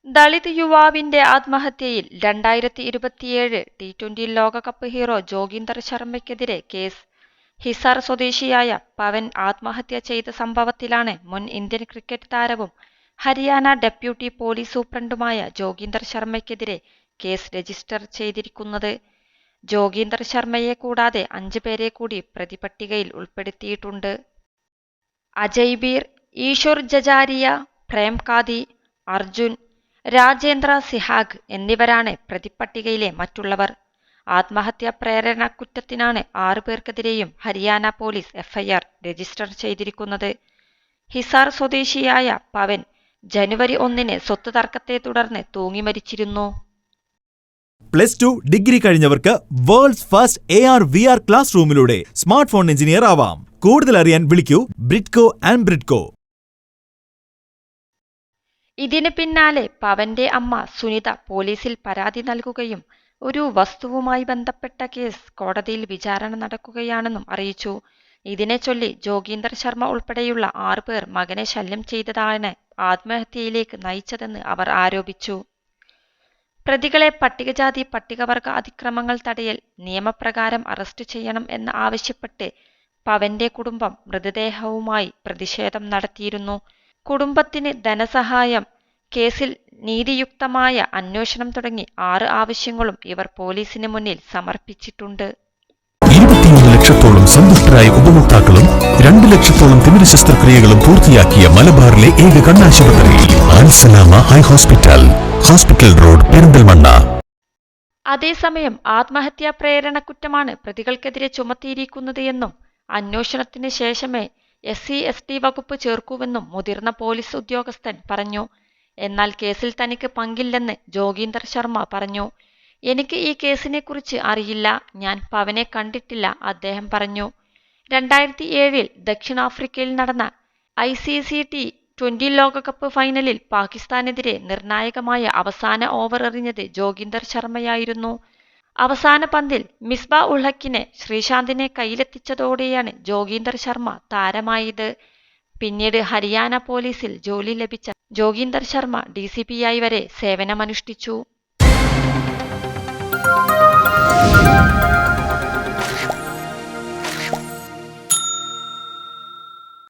ദളിത് യുവാവിന്റെ ആത്മഹത്യയിൽ 2027 T20 ലോകകപ്പ് hero Joginder ശർമ്മയ്ക്കെതിരെ കേസ്. ഹിസാർ സ്വദേശിയായ പവൻ ആത്മഹത്യ ചെയ്ത സംഭവത്തിലാണ് മുൻ ഇന്ത്യൻ ക്രിക്കറ്റ് താരവും ഹരിയാന ഡെപ്യൂട്ടി പോലീസ് സൂപ്രണ്ടുമായ ജോഗീന്ദർ ശർമ്മയ്ക്കെതിരെ കേസ് രജിസ്റ്റർ ചെയ്തിരിക്കുന്നത്. ജോഗീന്ദർ ശർമ്മയെ കൂടാതെ 5 പേരെ കൂടി പ്രതിപട്ടികയിൽ ഉൾപ്പെടുത്തിയിട്ടുണ്ട്. അജയ് ബീർ, ഈശ്വർ ജജാരിയ, പ്രേം കാതി, അർജുൻ, രാജേന്ദ്ര സിഹാഗ് എന്നിവരാണ് പ്രതിപ്പട്ടികയിലെ മറ്റുള്ളവർ. ആത്മഹത്യാ പ്രേരണക്കുറ്റത്തിനാണ് 6 പേർക്കെതിരെയും ഹരിയാന പോലീസ് എഫ്ഐആർ രജിസ്റ്റർ ചെയ്തിരിക്കുന്നത്. ഹിസാർ സ്വദേശിയായ പവൻ ജനുവരി 1 സ്വത്ത് തർക്കത്തെ തുടർന്ന് തൂങ്ങി മരിച്ചിരുന്നു. +2 ഡിഗ്രി കഴിഞ്ഞവർക്ക് വേൾഡ്സ് ഫസ്റ്റ് AR/VR ക്ലാസ് റൂമിലൂടെ സ്മാർട്ട് ഫോൺ എഞ്ചിനീയർ ആവാം. കൂടുതൽ അറിയാൻ വിളിക്കൂ ബ്രിഡ്കോ ആൻഡ് ബ്രിഡ്കോ. ഇതിന് പിന്നാലെ പവന്റെ അമ്മ സുനിത പോലീസിൽ പരാതി നൽകുകയും ഒരു വസ്തുവുമായി ബന്ധപ്പെട്ട കേസ് കോടതിയിൽ വിചാരണ നടക്കുകയാണെന്നും അറിയിച്ചു. ഇതിനെ ചൊല്ലി ജോഗീന്ദർ ശർമ്മ ഉൾപ്പെടെയുള്ള 6 പേർ മകനെ ശല്യം ചെയ്തതാണ് ആത്മഹത്യയിലേക്ക് നയിച്ചതെന്ന് അവർ ആരോപിച്ചു. പ്രതികളെ പട്ടികജാതി പട്ടികവർഗ അതിക്രമങ്ങൾ തടയൽ നിയമപ്രകാരം അറസ്റ്റ് ചെയ്യണം എന്ന് ആവശ്യപ്പെട്ട് പവന്റെ കുടുംബം മൃതദേഹവുമായി പ്രതിഷേധം നടത്തിയിരുന്നു. കുടുംബത്തിന് ധനസഹായം, കേസിൽ നീതിയുക്തമായ അന്വേഷണം തുടങ്ങി 6 ആവശ്യങ്ങളും ഇവർ പോലീസിന് മുന്നിൽ സമർപ്പിച്ചിട്ടുണ്ട്. 23 ലക്ഷത്തോളം സന്തുഷ്ടരായ ഉപഭോക്താക്കളും 2 ലക്ഷത്തോളം തിമിര ശസ്ത്രക്രിയകളും പൂർത്തിയാക്കിയ മലബാറിലെ ഏക കണ്ണാശുപത്രി Al Salama eye hospital, hospital road, Perinthalmanna. അതേസമയം ആത്മഹത്യാ പ്രേരണക്കുറ്റമാണ് പ്രതികൾക്കെതിരെ ചുമത്തിയിരിക്കുന്നത് എന്നും അന്വേഷണത്തിന് ശേഷമേ SC/ST വകുപ്പ് ചേർക്കൂവെന്നും മുതിർന്ന പോലീസ് ഉദ്യോഗസ്ഥൻ പറഞ്ഞു. എന്നാൽ കേസിൽ തനിക്ക് പങ്കില്ലെന്ന് ജോഗീന്ദർ ശർമ്മ പറഞ്ഞു. എനിക്ക് ഈ കേസിനെക്കുറിച്ച് അറിയില്ല, ഞാൻ പവനെ കണ്ടിട്ടില്ല, അദ്ദേഹം പറഞ്ഞു. 2007 ദക്ഷിണാഫ്രിക്കയിൽ നടന്ന ICC T20 ലോകകപ്പ് ഫൈനലിൽ പാകിസ്ഥാനെതിരെ നിർണായകമായ അവസാന ഓവർ എറിഞ്ഞത് ജോഗീന്ദർ ശർമ്മയായിരുന്നു. അവസാന പന്തിൽ മിസ്ബാ ഉൾ ഹക്കിനെ ശ്രീശാന്തിനെ കയ്യിലെത്തിച്ചതോടെയാണ് ജോഗീന്ദർ ശർമ്മ താരമായത്. പിന്നീട് ഹരിയാന പോലീസിൽ ജോലി ലഭിച്ച ജോഗീന്ദർ ശർമ്മ DCPയായി വരെ സേവനമനുഷ്ഠിച്ചു.